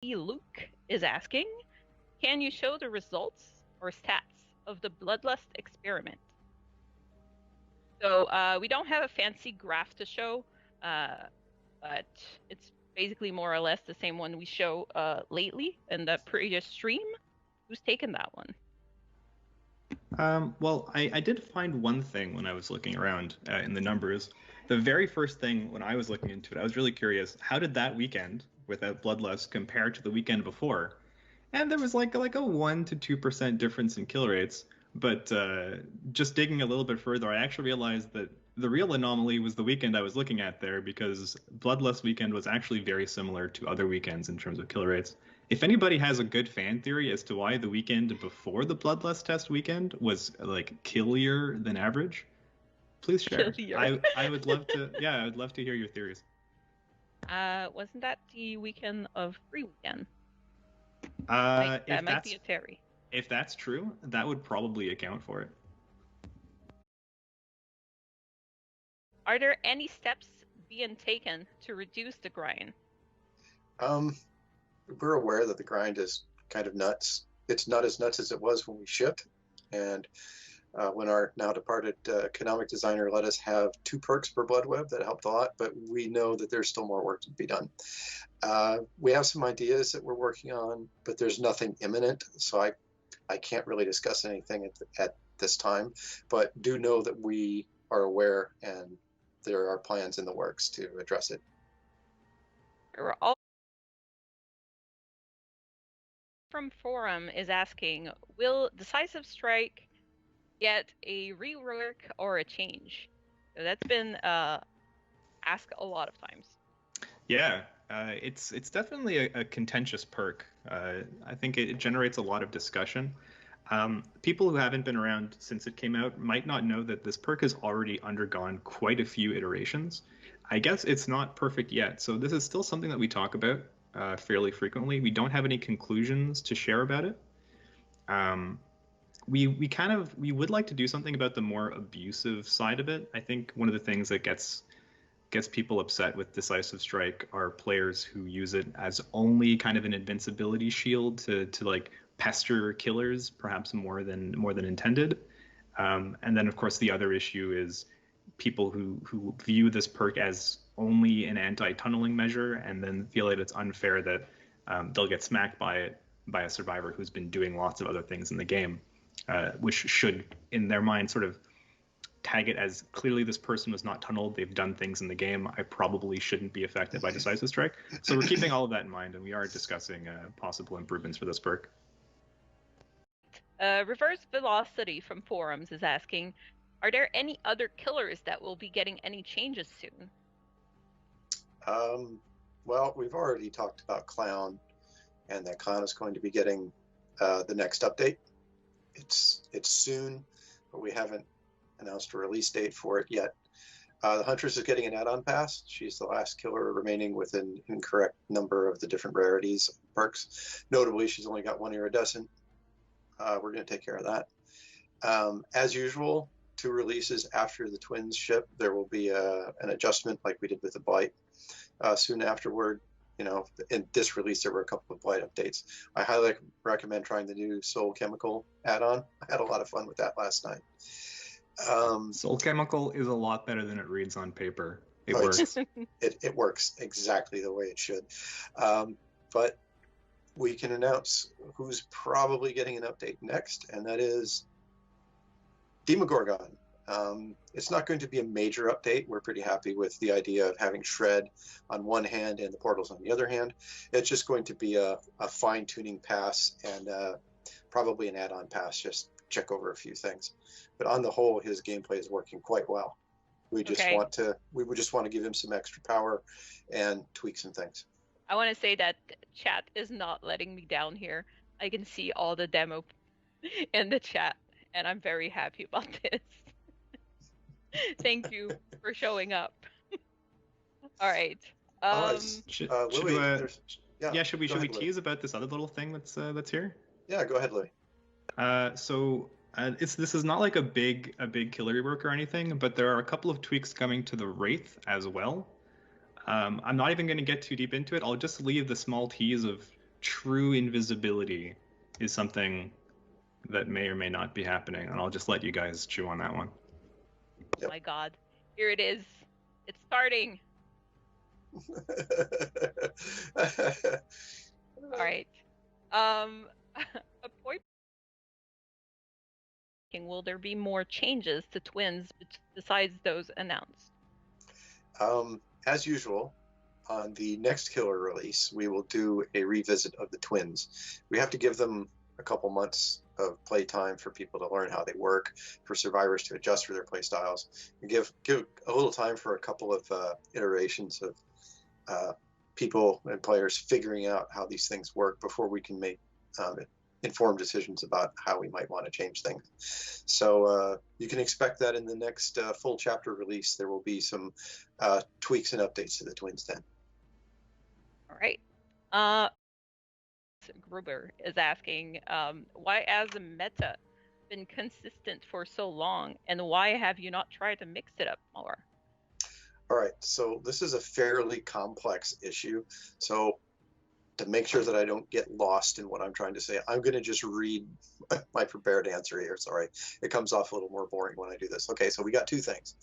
Luke is asking, can you show the results or stats of the Bloodlust experiment? So we don't have a fancy graph to show, but it's basically more or less the same one we show lately in the previous stream. Who's taken that one? Well, I did find one thing when I was looking around in the numbers. The very first thing when I was looking into it, I was really curious, how did that weekend without Bloodlust compare to the weekend before? And there was like a 1 to 2% difference in kill rates. But just digging a little bit further, I actually realized that the real anomaly was the weekend I was looking at there, because Bloodlust weekend was actually very similar to other weekends in terms of kill rates. If anybody has a good fan theory as to why the weekend before the Bloodlust test weekend was like killier than average, please share. Killier. I would love to, yeah, I would love to hear your theories. Wasn't that the weekend of Free Weekend? That If might be a theory. if that's true, that would probably account for it. Are there any steps being taken to reduce the grind? We're aware that the grind is kind of nuts. It's not as nuts as it was when we shipped, and when our now departed economic designer let us have 2 perks per blood web, that helped a lot, but we know that there's still more work to be done. We have some ideas that we're working on, but there's nothing imminent, so I can't really discuss anything at this time, but do know that we are aware and there are plans in the works to address it. From Forum is asking, will Decisive Strike get a rework or a change? So that's been asked a lot of times. Yeah, it's definitely a contentious perk. I think it generates a lot of discussion. People who haven't been around since it came out might not know that this perk has already undergone quite a few iterations. I guess it's not perfect yet, so this is still something that we talk about fairly frequently. We don't have any conclusions to share about it. We would like to do something about the more abusive side of it. I think one of the things that gets people upset with Decisive Strike are players who use it as only kind of an invincibility shield to like pester killers, perhaps more than intended. And then of course the other issue is people who view this perk as only an anti-tunneling measure and then feel that it's unfair that they'll get smacked by it by a survivor who's been doing lots of other things in the game, which should, in their mind, sort of tag it as clearly this person was not tunneled, they've done things in the game, I probably shouldn't be affected by Decisive Strike. So we're keeping all of that in mind, and we are discussing possible improvements for this perk. Reverse Velocity from Forums is asking, are there any other killers that will be getting any changes soon? Well, we've already talked about Clown, and that Clown is going to be getting the next update. It's soon, but we haven't announced a release date for it yet. The Huntress is getting an add-on pass. She's the last killer remaining with an incorrect number of the different rarities perks. Notably, she's only got 1 iridescent. We're going to take care of that. As usual, 2 releases after the Twins ship, there will be an adjustment like we did with the Blight. Soon afterward, you know, in this release, there were a couple of Blight updates. I highly recommend trying the new Soul Chemical add-on. I had a lot of fun with that last night. Soul Chemical is a lot better than it reads on paper. It works. It works exactly the way it should. But we can announce who's probably getting an update next, and that is Demogorgon. It's not going to be a major update. We're pretty happy with the idea of having Shred on one hand and the portals on the other hand. It's just going to be a fine-tuning pass and probably an add-on pass, just check over a few things. But on the whole, his gameplay is working quite well. We just want to give him some extra power and tweak some things. I want to say that chat is not letting me down here. I can see all the demo in the chat, and I'm very happy about this. Thank you for showing up. All right. Should we tease about this other little thing that's here? Yeah, go ahead, Louis. This is not like a big killer rework or anything, but there are a couple of tweaks coming to the Wraith as well. I'm not even going to get too deep into it. I'll just leave the small tease of true invisibility is something that may or may not be happening, and I'll just let you guys chew on that one. Yep. My God, here it is. It's starting. All right. Will there be more changes to Twins besides those announced? As usual, on the next killer release, we will do a revisit of the Twins. We have to give them a couple months of play time for people to learn how they work, for survivors to adjust for their play styles, and give a little time for a couple of iterations of people and players figuring out how these things work before we can make informed decisions about how we might want to change things. So you can expect that in the next full chapter release, there will be some tweaks and updates to the Twins 10. All right. Gruber is asking, why has the meta been consistent for so long, and why have you not tried to mix it up more? All right, so this is a fairly complex issue. So to make sure that I don't get lost in what I'm trying to say, I'm going to just read my prepared answer here. Sorry, it comes off a little more boring when I do this. Okay, so we got two things.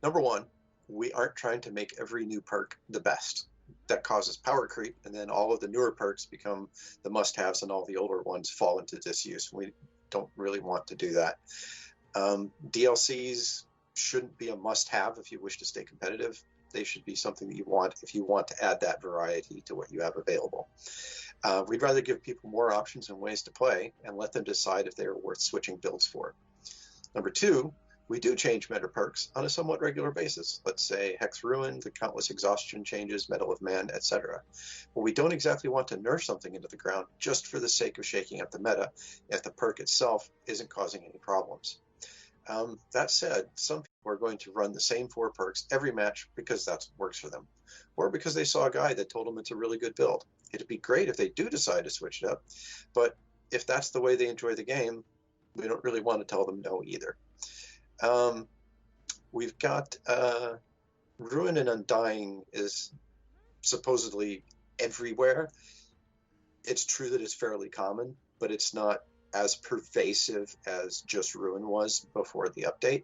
Number one, we aren't trying to make every new perk the best. That causes power creep, and then all of the newer perks become the must-haves, and all the older ones fall into disuse. We don't really want to do that. DLCs shouldn't be a must-have if you wish to stay competitive. They should be something that you want if you want to add that variety to what you have available. We'd rather give people more options and ways to play and let them decide if they are worth switching builds for. Number two, we do change meta perks on a somewhat regular basis. Let's say Hex Ruin, the countless exhaustion changes, Metal of Man, etc. But we don't exactly want to nerf something into the ground just for the sake of shaking up the meta if the perk itself isn't causing any problems. That said, some people are going to run the same 4 perks every match because that works for them, or because they saw a guy that told them it's a really good build. It'd be great if they do decide to switch it up, but if that's the way they enjoy the game, we don't really want to tell them no either. We've got Ruin and Undying is supposedly everywhere. It's true that it's fairly common, but it's not as pervasive as just Ruin was before the update.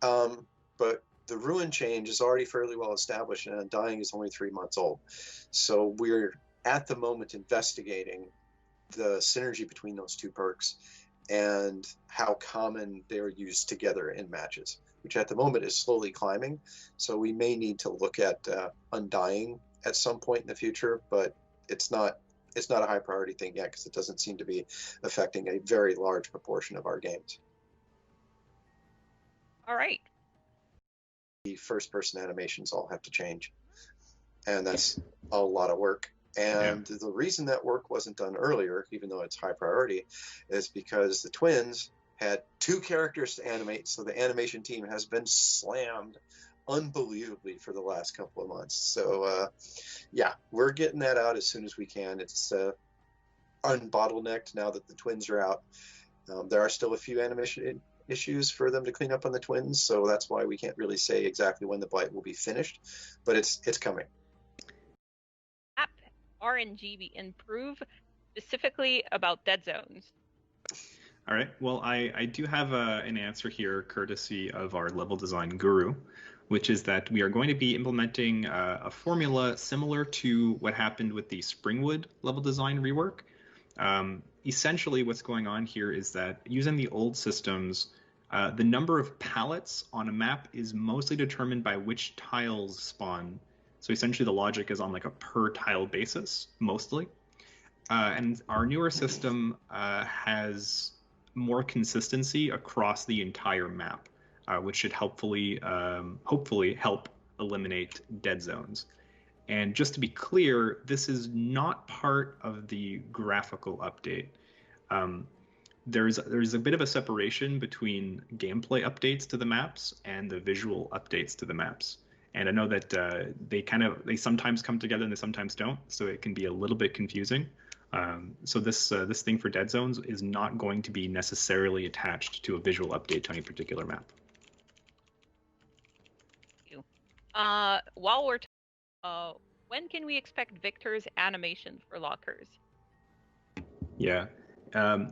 But the Ruin change is already fairly well established, and Undying is only 3 months old. So we're at the moment investigating the synergy between those 2 perks and how common they're used together in matches, which at the moment is slowly climbing. So we may need to look at Undying at some point in the future, but it's not a high priority thing yet because it doesn't seem to be affecting a very large proportion of our games. All right. The first person animations all have to change, and that's a lot of work. And the reason that work wasn't done earlier, even though it's high priority, is because the Twins had 2 characters to animate, so the animation team has been slammed unbelievably for the last couple of months. So yeah, we're getting that out as soon as we can. It's unbottlenecked now that the Twins are out. There are still a few animation issues for them to clean up on the Twins, so that's why we can't really say exactly when the Blight will be finished, but it's coming. App RNG be improved, specifically about dead zones. All right. Well, I do have an answer here, courtesy of our level design guru, which is that we are going to be implementing a formula similar to what happened with the Springwood level design rework. Essentially, what's going on here is that using the old systems, the number of pallets on a map is mostly determined by which tiles spawn. So essentially, the logic is on like a per tile basis, mostly. And our newer system has more consistency across the entire map, which should hopefully help eliminate dead zones. And just to be clear, this is not part of the graphical update. There's a bit of a separation between gameplay updates to the maps and the visual updates to the maps. And I know that they sometimes come together and they sometimes don't, so it can be a little bit confusing. So this thing for dead zones is not going to be necessarily attached to a visual update to any particular map. While we're when can we expect Victor's animation for lockers? Yeah.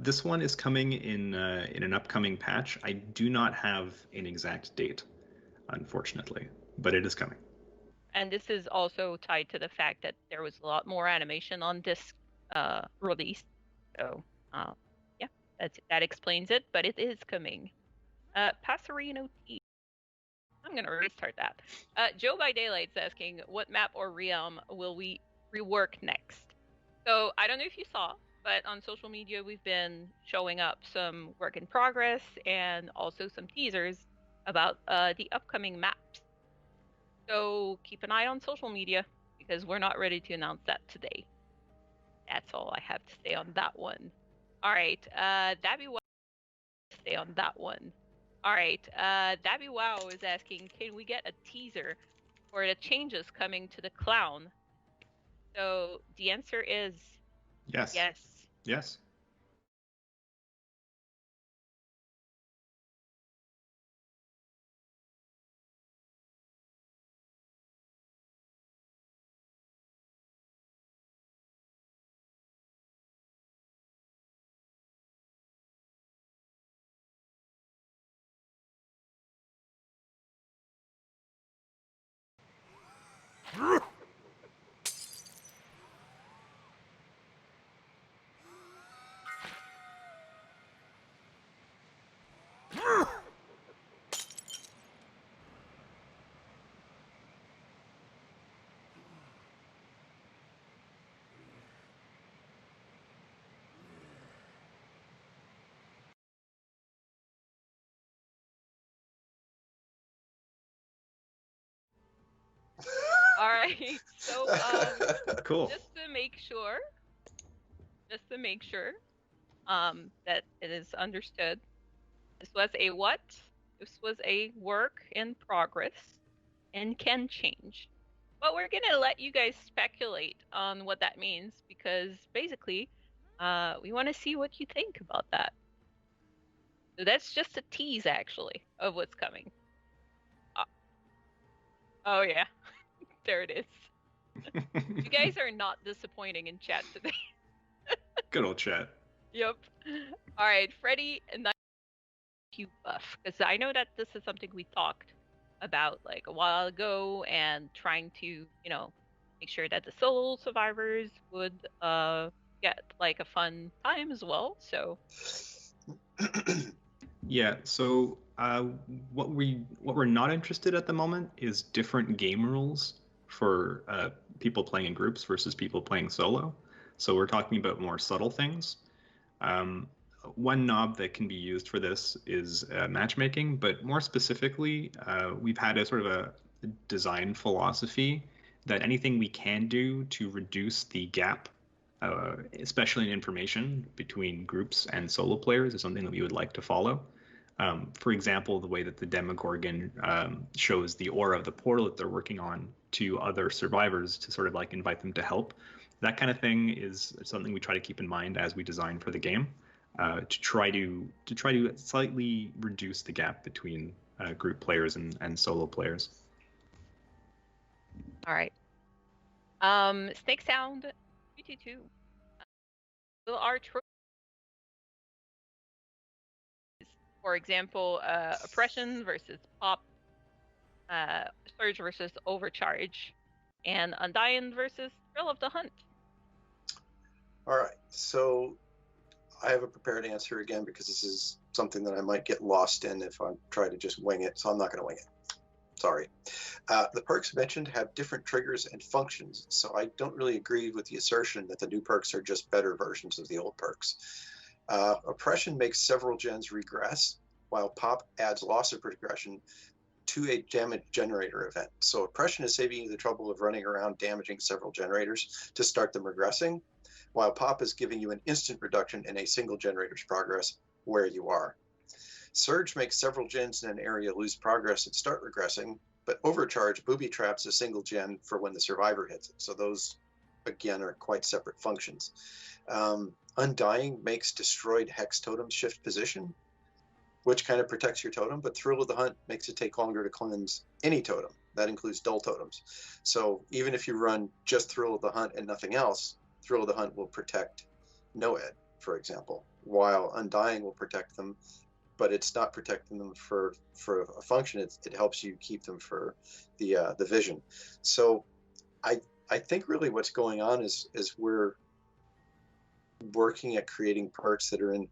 This one is coming in an upcoming patch. I do not have an exact date, unfortunately, but it is coming. And this is also tied to the fact that there was a lot more animation on this release. So, yeah, that explains it, but it is coming. Passerino T. I'm going to restart that. Joe by Daylight's asking, what map or realm will we rework next? So, I don't know if you saw, but on social media, we've been showing up some work in progress and also some teasers about the upcoming maps. So keep an eye on social media because we're not ready to announce that today. That's all I have to say on that one. All right, Dabby Wow. Stay on that one. All right, Dabby Wow is asking, can we get a teaser for the changes coming to the clown? So the answer is Yes. yes. Yes. All right, so Cool. just to make sure that it is understood, this was a what? This was a work in progress and can change. But we're going to let you guys speculate on what that means because basically, we want to see what you think about that. So that's just a tease, actually, of what's coming. Oh, yeah. There it is. You guys are not disappointing in chat today. Good old chat. Yep. All right, Freddie, and then you buff because I know that this is something we talked about like a while ago and trying to, make sure that the solo survivors would get like a fun time as well. So Yeah, so what we're not interested at the moment is different game rules for people playing in groups versus people playing solo. So we're talking about more subtle things. One knob that can be used for this is matchmaking, but more specifically, we've had a sort of a design philosophy that anything we can do to reduce the gap, especially in information between groups and solo players, is something that we would like to follow. For example, the way that the Demogorgon shows the aura of the portal that they're working on to other survivors to sort of like invite them to help. That kind of thing is something we try to keep in mind as we design for the game, to try to slightly reduce the gap between group players and solo players. all right. Snake Sound 222. Will our trophies, for example, oppression versus pop, surge versus overcharge, and undying versus thrill of the hunt? All right, so I have a prepared answer again because this is something that I might get lost in if I try to just wing it, so I'm not going to wing it. Sorry. The perks mentioned have different triggers and functions, so I don't really agree with the assertion that the new perks are just better versions of the old perks. Oppression makes several gens regress, while Pop adds loss of progression to a damage generator event. So Oppression is saving you the trouble of running around damaging several generators to start them regressing, while Pop is giving you an instant reduction in a single generator's progress where you are. Surge makes several gens in an area lose progress and start regressing, but Overcharge booby traps a single gen for when the survivor hits it. So those, again, are quite separate functions. Undying makes destroyed hex totems shift position, which kind of protects your totem, but Thrill of the Hunt makes it take longer to cleanse any totem. That includes dull totems. So even if you run just Thrill of the Hunt and nothing else, Thrill of the Hunt will protect Noed, for example, while Undying will protect them, but it's not protecting them for a function. It helps you keep them for the vision. So I think really what's going on is we're working at creating perks that are in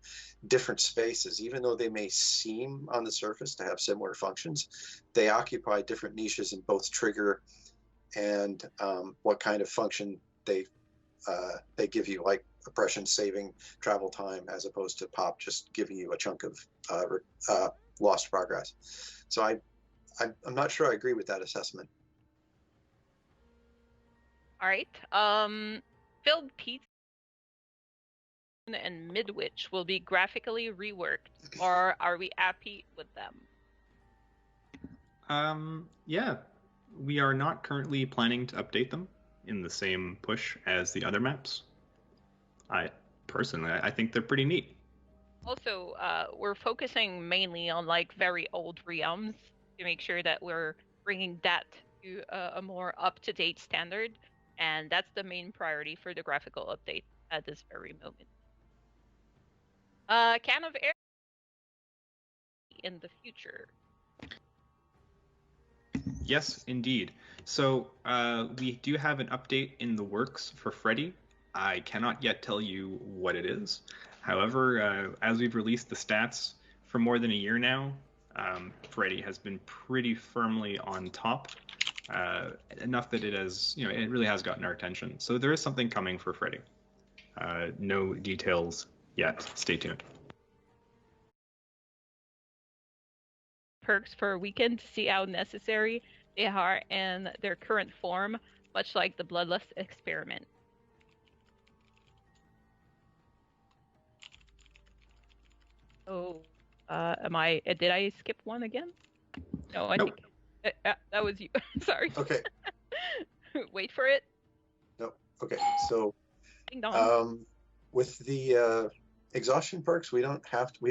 different spaces. Even though they may seem on the surface to have similar functions, they occupy different niches in both trigger and what kind of function they give you, like oppression saving travel time, as opposed to pop just giving you a chunk of lost progress. So I'm not sure I agree with that assessment. All right. Filled Pizza and Midwich will be graphically reworked, or are we happy with them? Yeah, we are not currently planning to update them in the same push as the other maps. I think they're pretty neat. Also, we're focusing mainly on like very old realms to make sure that we're bringing that to a more up-to-date standard, and that's the main priority for the graphical update at this very moment. Can of Air in the future. Yes, indeed. So we do have an update in the works for Freddy. I cannot yet tell you what it is. However, as we've released the stats for more than a year now, Freddy has been pretty firmly on top, enough that it has, it really has gotten our attention. So there is something coming for Freddy. No details yet. Stay tuned. Perks for a weekend to see how necessary they are in their current form, much like the Bloodlust experiment. Oh, did I skip one again? No, I Nope. think that was you. Sorry. Okay. Wait for it. No. Okay. So Ding dong. with the exhaustion perks, we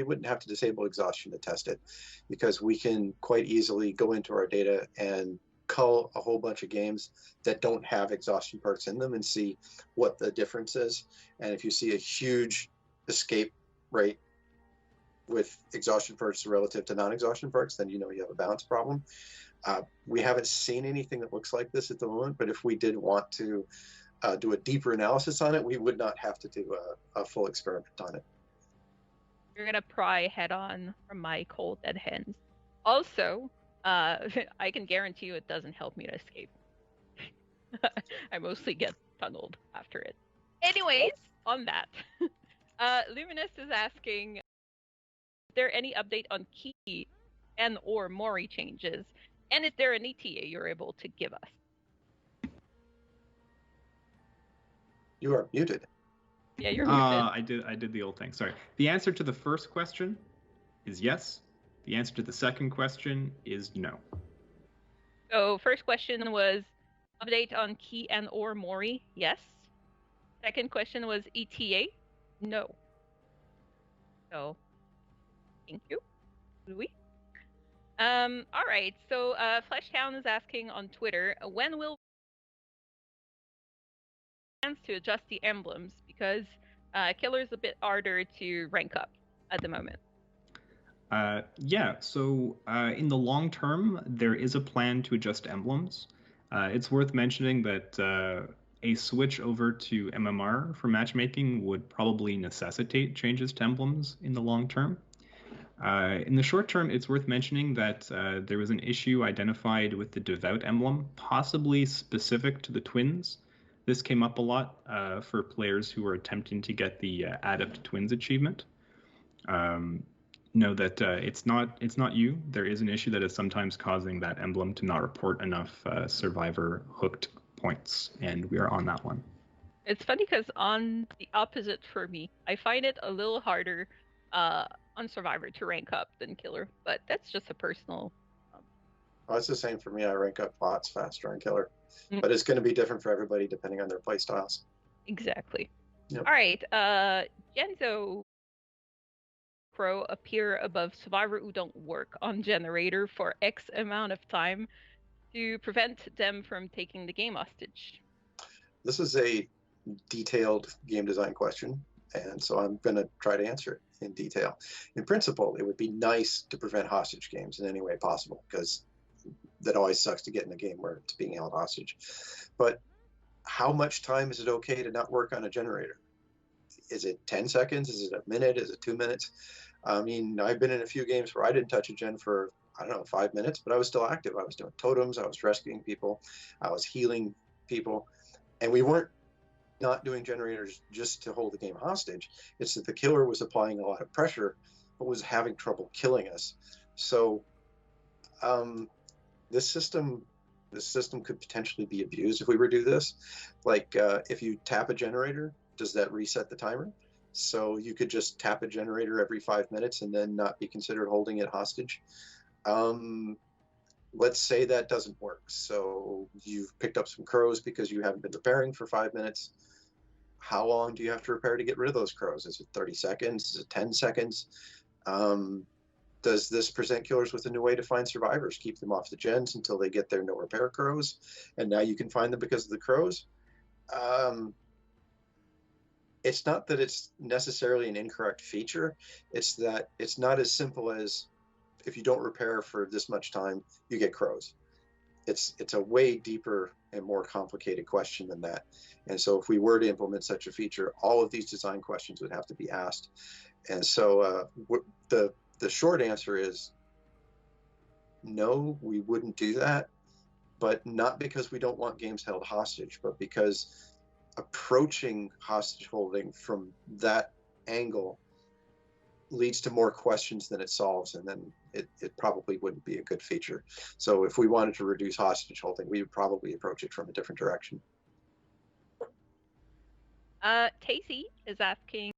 wouldn't have to disable exhaustion to test it, because we can quite easily go into our data and cull a whole bunch of games that don't have exhaustion perks in them and see what the difference is. And if you see a huge escape rate with exhaustion perks relative to non-exhaustion perks, then you know you have a balance problem. We haven't seen anything that looks like this at the moment, but if we did want to do a deeper analysis on it, we would not have to do a full experiment on it. You're gonna pry head on from my cold dead hands. Also, I can guarantee you it doesn't help me to escape. I mostly get tunneled after it. Anyways, on that, Luminous is asking, is there any update on key and or Mori changes? And is there an ETA you're able to give us? You are muted. Yeah, you're muted. I did the old thing. Sorry. The answer to the first question is yes. The answer to the second question is no. So first question was update on key and or Mori. Yes. Second question was ETA. No. So thank you, Louis. All right. So Fleshtown is asking on Twitter, when will plans to adjust the emblems, because Killer's a bit harder to rank up at the moment. Yeah, so in the long term, there is a plan to adjust emblems. It's worth mentioning that a switch over to MMR for matchmaking would probably necessitate changes to emblems in the long term. In the short term, it's worth mentioning that there was an issue identified with the Devout emblem, possibly specific to the twins. This came up a lot for players who were attempting to get the Adept Twins achievement. Know that it's not you. There is an issue that is sometimes causing that emblem to not report enough survivor hooked points, and we are on that one. It's funny because on the opposite for me, I find it a little harder on Survivor to rank up than Killer, but that's just a personal. Well, it's the same for me. I rank up lots faster on Killer, but it's going to be different for everybody depending on their play styles. Exactly. Yep. All right, Genzo Crow appear above Survivor who don't work on generator for X amount of time. to prevent them from taking the game hostage? This is a detailed game design question, and so I'm going to try to answer it in detail. In principle, it would be nice to prevent hostage games in any way possible, because that always sucks to get in a game where it's being held hostage. But how much time is it okay to not work on a generator? Is it 10 seconds? Is it a minute? Is it 2 minutes? I mean, I've been in a few games where I didn't touch a gen for, I don't know, 5 minutes, but I was still active. I was doing totems, I was rescuing people, I was healing people, and we weren't not doing generators just to hold the game hostage. It's that the killer was applying a lot of pressure, but was having trouble killing us. So this system could potentially be abused if we were to do this. Like if you tap a generator, does that reset the timer? So you could just tap a generator every 5 minutes and then not be considered holding it hostage. Let's say that doesn't work. So you've picked up some crows because you haven't been repairing for 5 minutes. How long do you have to repair to get rid of those crows? Is it 30 seconds? Is it 10 seconds? Does this present killers with a new way to find survivors? Keep them off the gens until they get their no repair crows, and now you can find them because of the crows? It's not that it's necessarily an incorrect feature. It's that it's not as simple as if you don't repair for this much time, you get crows. It's a way deeper and more complicated question than that. And so if we were to implement such a feature, all of these design questions would have to be asked. And so the short answer is no, we wouldn't do that, but not because we don't want games held hostage, but because approaching hostage holding from that angle leads to more questions than it solves, and then it probably wouldn't be a good feature. So if we wanted to reduce hostage holding, we would probably approach it from a different direction. Casey is asking,